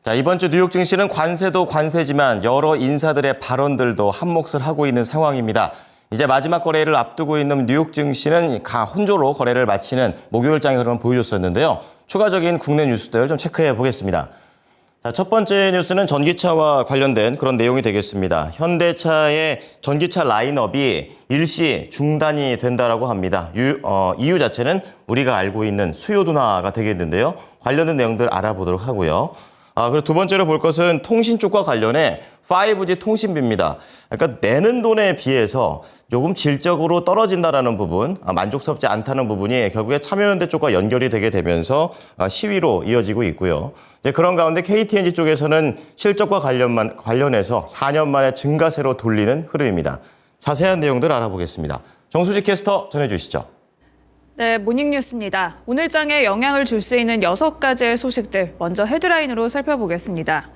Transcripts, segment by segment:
자, 이번 주 뉴욕 증시는 관세도 관세지만 여러 인사들의 발언들도 한몫을 하고 있는 상황입니다. 이제 마지막 거래일을 앞두고 있는 뉴욕 증시는 혼조로 거래를 마치는 목요일장의 흐름을 보여줬었는데요. 추가적인 국내 뉴스들 좀 체크해 보겠습니다. 자, 첫 번째 뉴스는 전기차와 관련된 그런 내용이 되겠습니다. 현대차의 전기차 라인업이 일시 중단이 된다라고 합니다. 이유 자체는 우리가 알고 있는 수요 둔화가 되겠는데요. 관련된 내용들 알아보도록 하고요. 그리고 두 번째로 볼 것은 통신 쪽과 관련해 5G 통신비입니다. 그러니까 내는 돈에 비해서 조금 질적으로 떨어진다라는 부분, 만족스럽지 않다는 부분이 결국에 참여연대 쪽과 연결이 되게 되면서 시위로 이어지고 있고요. 이제 그런 가운데 KT&G 쪽에서는 실적과 관련해서 4년 만에 증가세로 돌리는 흐름입니다. 자세한 내용들 알아보겠습니다. 정수지 캐스터 전해주시죠. 네, 모닝뉴스입니다. 오늘 장에 영향을 줄 수 있는 6가지의 소식들 먼저 헤드라인으로 살펴보겠습니다.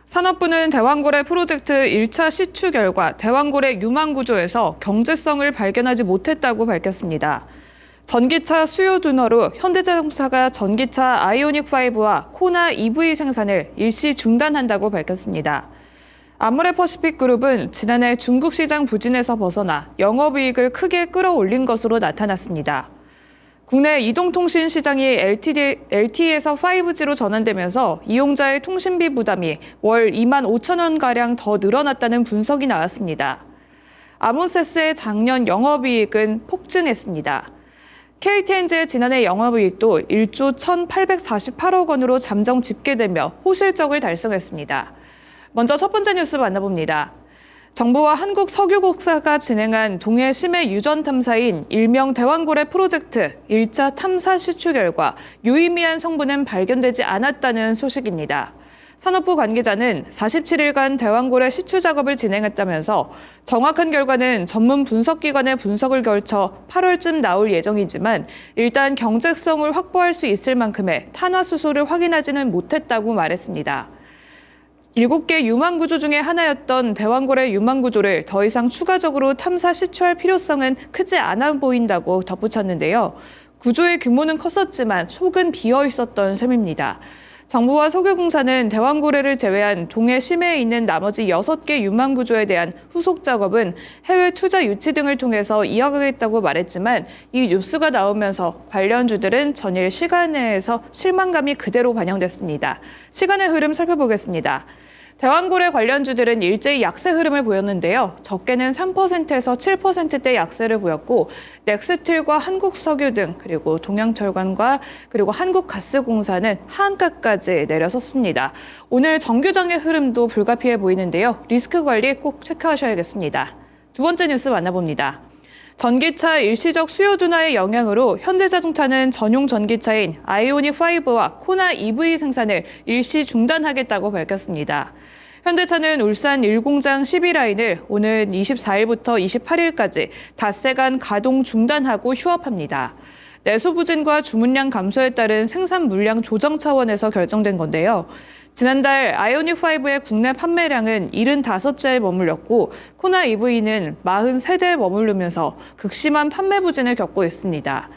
산업부는 대왕고래 프로젝트 1차 시추 결과 대왕고래 유망 구조에서 경제성을 발견하지 못했다고 밝혔습니다. 전기차 수요 둔화로 현대자동차가 전기차 아이오닉5와 코나 EV 생산을 일시 중단한다고 밝혔습니다. 아모레퍼시픽 그룹은 지난해 중국 시장 부진에서 벗어나 영업이익을 크게 끌어올린 것으로 나타났습니다. 국내 이동통신 시장이 LTE에서 5G로 전환되면서 이용자의 통신비 부담이 월 2만 5천 원가량 더 늘어났다는 분석이 나왔습니다. 아몬세스의 작년 영업이익은 폭증했습니다. KT&G의 지난해 영업이익도 1조 1,848억 원으로 잠정 집계되며 호실적을 달성했습니다. 먼저 첫 번째 뉴스 만나봅니다. 정부와 한국석유공사가 진행한 동해 심해 유전 탐사인 일명 대왕고래 프로젝트 1차 탐사 시추 결과 유의미한 성분은 발견되지 않았다는 소식입니다. 산업부 관계자는 47일간 대왕고래 시추 작업을 진행했다면서 정확한 결과는 전문 분석기관의 분석을 거쳐 8월쯤 나올 예정이지만 일단 경제성을 확보할 수 있을 만큼의 탄화수소를 확인하지는 못했다고 말했습니다. 7개 유망구조 중에 하나였던 대왕고래 유망구조를 더 이상 추가적으로 탐사 시추할 필요성은 크지 않아 보인다고 덧붙였는데요. 구조의 규모는 컸었지만 속은 비어 있었던 셈입니다. 정부와 석유공사는 대왕고래를 제외한 동해 심해에 있는 나머지 6개 유망구조에 대한 후속 작업은 해외 투자 유치 등을 통해서 이어가겠다고 말했지만 이 뉴스가 나오면서 관련주들은 전일 시간에서 실망감이 그대로 반영됐습니다. 시간의 흐름 살펴보겠습니다. 대왕고래 관련주들은 일제히 약세 흐름을 보였는데요. 적게는 3%에서 7%대 약세를 보였고 넥스틸과 한국석유 등 그리고 동양철관과 그리고 한국가스공사는 하한가까지 내려섰습니다. 오늘 정규장의 흐름도 불가피해 보이는데요. 리스크 관리 꼭 체크하셔야겠습니다. 두 번째 뉴스 만나봅니다. 전기차 일시적 수요 둔화의 영향으로 현대자동차는 전용 전기차인 아이오닉5와 코나 EV 생산을 일시 중단하겠다고 밝혔습니다. 현대차는 울산 1공장 12라인을 오는 24일부터 28일까지 닷새간 가동 중단하고 휴업합니다. 내수 부진과 주문량 감소에 따른 생산 물량 조정 차원에서 결정된 건데요. 지난달 아이오닉5의 국내 판매량은 75대에 머물렀고 코나 EV는 43대에 머무르면서 극심한 판매 부진을 겪고 있습니다.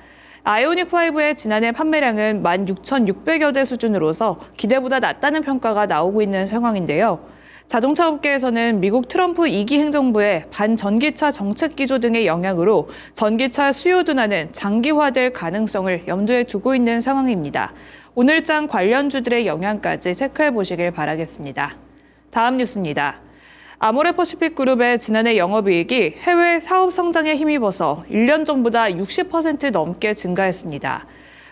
아이오닉5의 지난해 판매량은 16,600여 대 수준으로서 기대보다 낮다는 평가가 나오고 있는 상황인데요. 자동차 업계에서는 미국 트럼프 2기 행정부의 반전기차 정책 기조 등의 영향으로 전기차 수요 둔화는 장기화될 가능성을 염두에 두고 있는 상황입니다. 오늘장 관련주들의 영향까지 체크해 보시길 바라겠습니다. 다음 뉴스입니다. 아모레퍼시픽 그룹의 지난해 영업이익이 해외 사업 성장에 힘입어서 1년 전보다 60% 넘게 증가했습니다.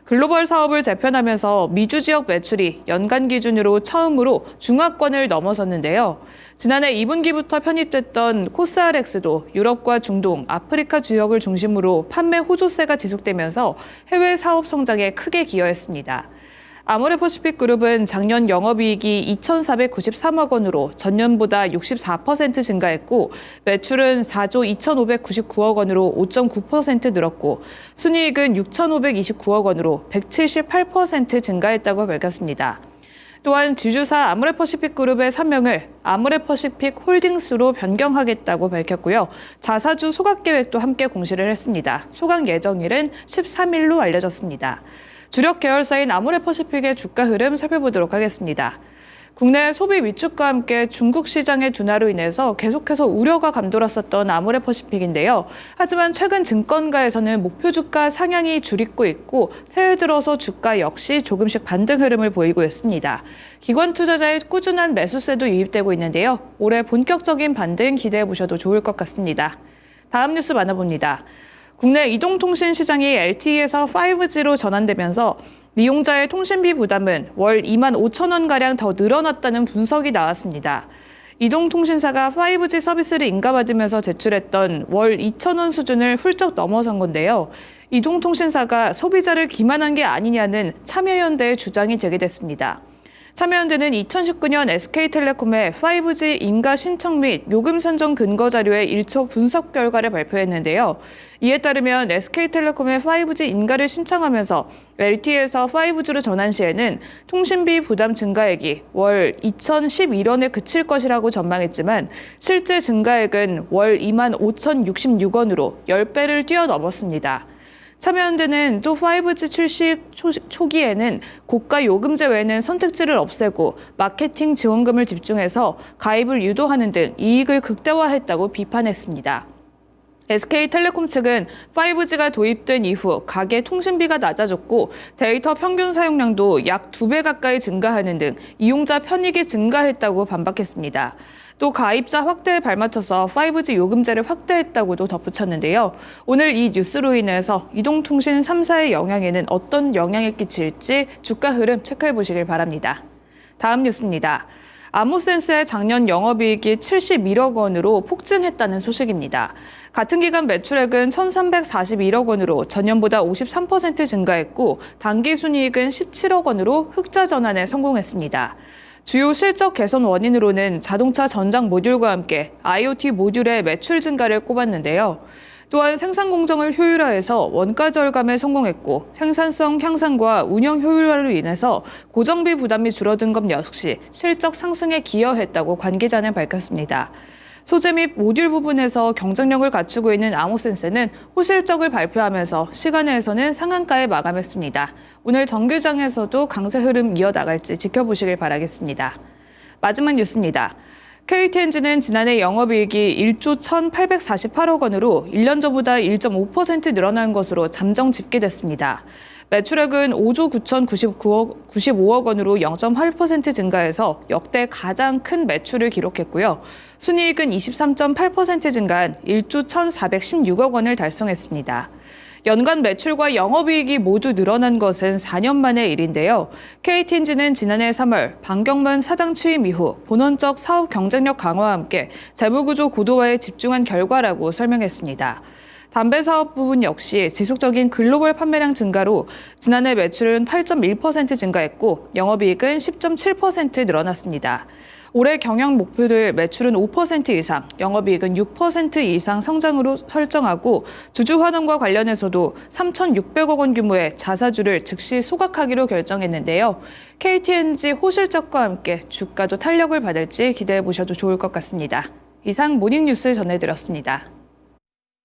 글로벌 사업을 재편하면서 미주 지역 매출이 연간 기준으로 처음으로 중하권을 넘어섰는데요. 지난해 2분기부터 편입됐던 코스알엑스도 유럽과 중동, 아프리카 지역을 중심으로 판매 호조세가 지속되면서 해외 사업 성장에 크게 기여했습니다. 아모레퍼시픽 그룹은 작년 영업이익이 2,493억 원으로 전년보다 64% 증가했고 매출은 4조 2,599억 원으로 5.9% 늘었고 순이익은 6,529억 원으로 178% 증가했다고 밝혔습니다. 또한 지주사 아모레퍼시픽 그룹의 사명을 아모레퍼시픽 홀딩스로 변경하겠다고 밝혔고요. 자사주 소각 계획도 함께 공시를 했습니다. 소각 예정일은 13일로 알려졌습니다. 주력 계열사인 아모레퍼시픽의 주가 흐름 살펴보도록 하겠습니다. 국내 소비 위축과 함께 중국 시장의 둔화로 인해서 계속해서 우려가 감돌았었던 아모레퍼시픽인데요. 하지만 최근 증권가에서는 목표 주가 상향이 줄이고 있고 새해 들어서 주가 역시 조금씩 반등 흐름을 보이고 있습니다. 기관 투자자의 꾸준한 매수세도 유입되고 있는데요. 올해 본격적인 반등 기대해 보셔도 좋을 것 같습니다. 다음 뉴스 만나봅니다. 국내 이동통신 시장이 LTE에서 5G로 전환되면서 이용자의 통신비 부담은 월 2만 5천 원가량 더 늘어났다는 분석이 나왔습니다. 이동통신사가 5G 서비스를 인가받으면서 제출했던 월 2천 원 수준을 훌쩍 넘어선 건데요. 이동통신사가 소비자를 기만한 게 아니냐는 참여연대의 주장이 제기됐습니다. 참여연대는 2019년 SK텔레콤의 5G 인가 신청 및 요금 산정 근거 자료의 1초 분석 결과를 발표했는데요. 이에 따르면 SK텔레콤의 5G 인가를 신청하면서 LTE에서 5G로 전환 시에는 통신비 부담 증가액이 월 2,011원에 그칠 것이라고 전망했지만 실제 증가액은 월 25,066원으로 10배를 뛰어넘었습니다. 참여연대는 또 5G 출시 초기에는 고가 요금제 외에는 선택지를 없애고 마케팅 지원금을 집중해서 가입을 유도하는 등 이익을 극대화했다고 비판했습니다. SK텔레콤 측은 5G가 도입된 이후 가계 통신비가 낮아졌고 데이터 평균 사용량도 약 2배 가까이 증가하는 등 이용자 편익이 증가했다고 반박했습니다. 또 가입자 확대에 발맞춰서 5G 요금제를 확대했다고도 덧붙였는데요. 오늘 이 뉴스로 인해서 이동통신 3사의 영향에는 어떤 영향을 끼칠지 주가 흐름 체크해 보시길 바랍니다. 다음 뉴스입니다. 아모센스의 작년 영업이익이 71억 원으로 폭증했다는 소식입니다. 같은 기간 매출액은 1,341억 원으로 전년보다 53% 증가했고 당기순이익은 17억 원으로 흑자 전환에 성공했습니다. 주요 실적 개선 원인으로는 자동차 전장 모듈과 함께 IoT 모듈의 매출 증가를 꼽았는데요. 또한 생산 공정을 효율화해서 원가 절감에 성공했고 생산성 향상과 운영 효율화로 인해서 고정비 부담이 줄어든 것 역시 실적 상승에 기여했다고 관계자는 밝혔습니다. 소재 및 모듈 부분에서 경쟁력을 갖추고 있는 아모센스는 호실적을 발표하면서 시간외에서는 상한가에 마감했습니다. 오늘 정규장에서도 강세 흐름 이어나갈지 지켜보시길 바라겠습니다. 마지막 뉴스입니다. KT엔진은 지난해 영업이익이 1조 1,848억 원으로 1년 전보다 1.5% 늘어난 것으로 잠정 집계됐습니다. 매출액은 5조 9,095억 원으로 0.8% 증가해서 역대 가장 큰 매출을 기록했고요. 순이익은 23.8% 증가한 1조 1,416억 원을 달성했습니다. 연간 매출과 영업이익이 모두 늘어난 것은 4년 만의 일인데요. KT엔진은 지난해 3월 방경만 사장 취임 이후 본원적 사업 경쟁력 강화와 함께 재무구조 고도화에 집중한 결과라고 설명했습니다. 담배 사업 부분 역시 지속적인 글로벌 판매량 증가로 지난해 매출은 8.1% 증가했고 영업이익은 10.7% 늘어났습니다. 올해 경영 목표를 매출은 5% 이상, 영업이익은 6% 이상 성장으로 설정하고 주주 환원과 관련해서도 3,600억 원 규모의 자사주를 즉시 소각하기로 결정했는데요. KTNG 호실적과 함께 주가도 탄력을 받을지 기대해 보셔도 좋을 것 같습니다. 이상 모닝뉴스 전해드렸습니다.